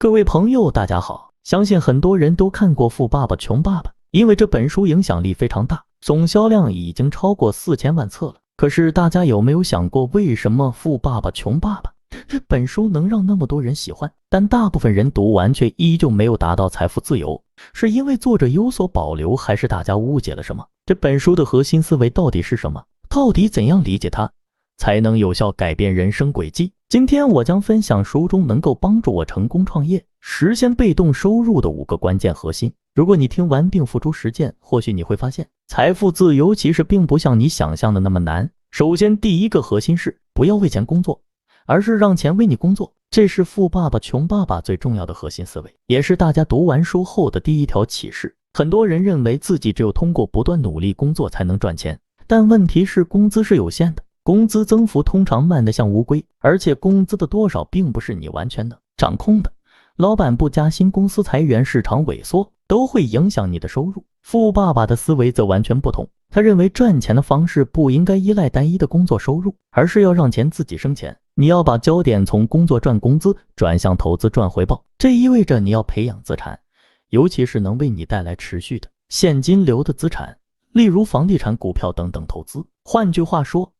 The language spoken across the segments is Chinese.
各位朋友大家好，相信很多人都看过《富爸爸穷爸爸》，因为这本书影响力非常大，总销量已经超过4000万册了。可是大家有没有想过，为什么《富爸爸穷爸爸》这本书能让那么多人喜欢，但大部分人读完却依旧没有达到财富自由？是因为作者有所保留，还是大家误解了什么？这本书的核心思维到底是什么？到底怎样理解它才能有效改变人生轨迹？今天我将分享书中能够帮助我成功创业、实现被动收入的5个关键核心。如果你听完并付诸实践，或许你会发现，财富自由其实并不像你想象的那么难。首先，第一个核心是不要为钱工作，而是让钱为你工作。这是《富爸爸穷爸爸》最重要的核心思维，也是大家读完书后的第一条启示。很多人认为自己只有通过不断努力工作才能赚钱，但问题是工资是有限的，工资增幅通常慢得像乌龟，而且工资的多少并不是你完全的掌控的。老板不加薪，公司裁员，市场萎缩，都会影响你的收入。富爸爸的思维则完全不同，他认为赚钱的方式不应该依赖单一的工作收入，而是要让钱自己生钱。你要把焦点从工作赚工资转向投资赚回报，这意味着你要培养资产，尤其是能为你带来持续的现金流的资产，例如房地产、股票等等投资。换句话说，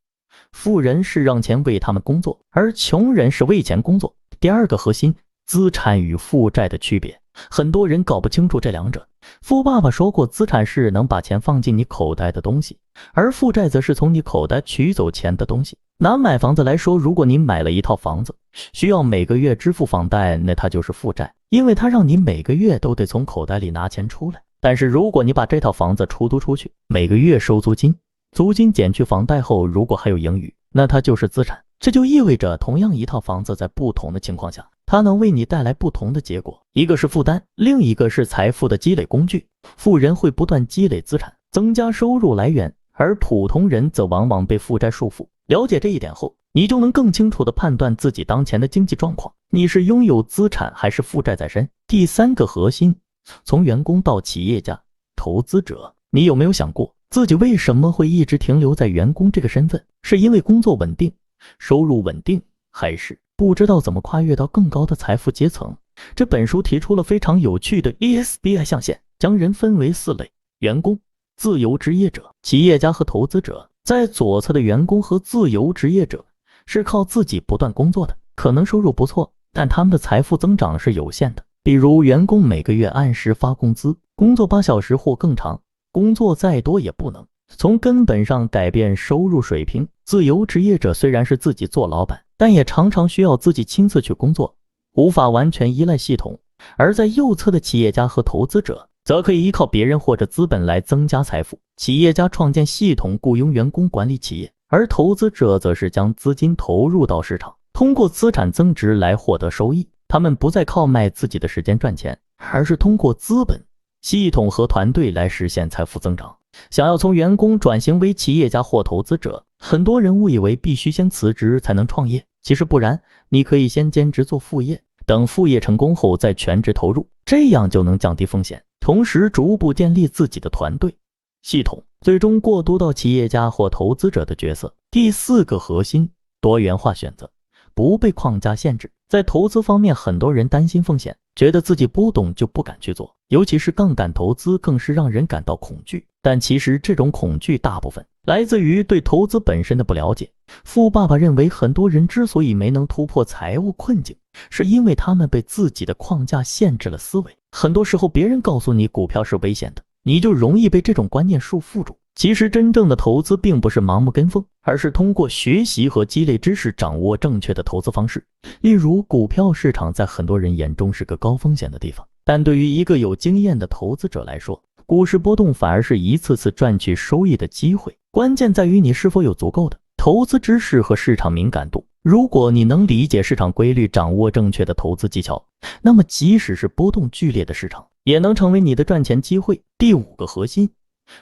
富人是让钱为他们工作，而穷人是为钱工作。第二个核心，资产与负债的区别。很多人搞不清楚这两者。富爸爸说过，资产是能把钱放进你口袋的东西，而负债则是从你口袋取走钱的东西。拿买房子来说，如果你买了一套房子，需要每个月支付房贷，那它就是负债，因为它让你每个月都得从口袋里拿钱出来。但是如果你把这套房子出租出去，每个月收租金，租金减去房贷后，如果还有盈余，那它就是资产。这就意味着，同样一套房子在不同的情况下，它能为你带来不同的结果，一个是负担，另一个是财富的积累工具。富人会不断积累资产，增加收入来源，而普通人则往往被负债束缚。了解这一点后，你就能更清楚地判断自己当前的经济状况，你是拥有资产还是负债在身。第三个核心，从员工到企业家、投资者，你有没有想过，自己为什么会一直停留在员工这个身份？是因为工作稳定，收入稳定，还是不知道怎么跨越到更高的财富阶层？这本书提出了非常有趣的 ESBI 象限，将人分为4类：员工、自由职业者、企业家和投资者。在左侧的员工和自由职业者是靠自己不断工作的，可能收入不错，但他们的财富增长是有限的。比如员工每个月按时发工资，工作8小时或更长，工作再多也不能从根本上改变收入水平。自由职业者虽然是自己做老板，但也常常需要自己亲自去工作，无法完全依赖系统。而在右侧的企业家和投资者则可以依靠别人或者资本来增加财富。企业家创建系统，雇佣员工管理企业，而投资者则是将资金投入到市场，通过资产增值来获得收益。他们不再靠卖自己的时间赚钱，而是通过资本、系统和团队来实现财富增长。想要从员工转型为企业家或投资者，很多人误以为必须先辞职才能创业，其实不然，你可以先兼职做副业，等副业成功后再全职投入，这样就能降低风险，同时逐步建立自己的团队、系统，最终过渡到企业家或投资者的角色。第4个核心，多元化选择，不被框架限制。在投资方面，很多人担心风险，觉得自己不懂就不敢去做，尤其是杠杆投资更是让人感到恐惧。但其实这种恐惧大部分来自于对投资本身的不了解。富爸爸认为，很多人之所以没能突破财务困境，是因为他们被自己的框架限制了思维。很多时候别人告诉你股票是危险的，你就容易被这种观念束缚住。其实真正的投资并不是盲目跟风，而是通过学习和积累知识，掌握正确的投资方式。例如，股票市场在很多人眼中是个高风险的地方，但对于一个有经验的投资者来说，股市波动反而是一次次赚取收益的机会。关键在于你是否有足够的投资知识和市场敏感度。如果你能理解市场规律，掌握正确的投资技巧，那么即使是波动剧烈的市场，也能成为你的赚钱机会。第5个核心，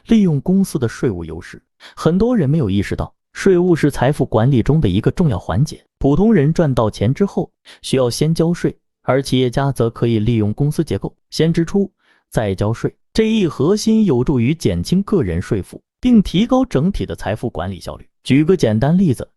利用公司的税务优势。很多人没有意识到，税务是财富管理中的一个重要环节。普通人赚到钱之后需要先交税，而企业家则可以利用公司结构，先支出再交税。这一核心有助于减轻个人税负，并提高整体的财富管理效率。举个简单例子，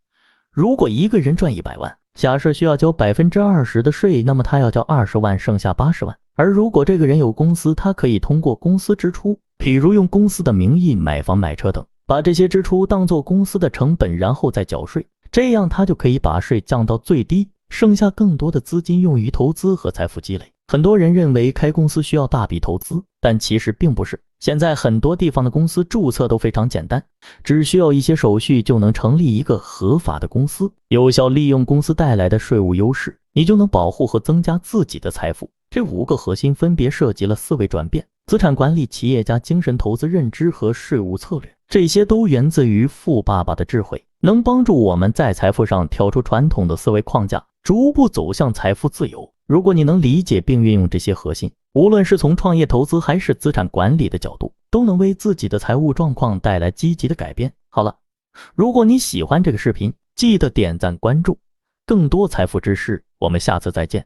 如果一个人赚100万，假设需要交20%的税，那么他要交20万，剩下80万。而如果这个人有公司，他可以通过公司支出，譬如用公司的名义买房买车等，把这些支出当作公司的成本，然后再缴税，这样他就可以把税降到最低，剩下更多的资金用于投资和财富积累。很多人认为开公司需要大笔投资，但其实并不是。现在很多地方的公司注册都非常简单，只需要一些手续就能成立一个合法的公司，有效利用公司带来的税务优势，你就能保护和增加自己的财富。这5个核心分别涉及了思维转变、资产管理、企业家精神、投资认知和税务策略，这些都源自于富爸爸的智慧，能帮助我们在财富上跳出传统的思维框架，逐步走向财富自由。如果你能理解并运用这些核心，无论是从创业投资还是资产管理的角度，都能为自己的财务状况带来积极的改变。好了，如果你喜欢这个视频，记得点赞关注，更多财富知识，我们下次再见。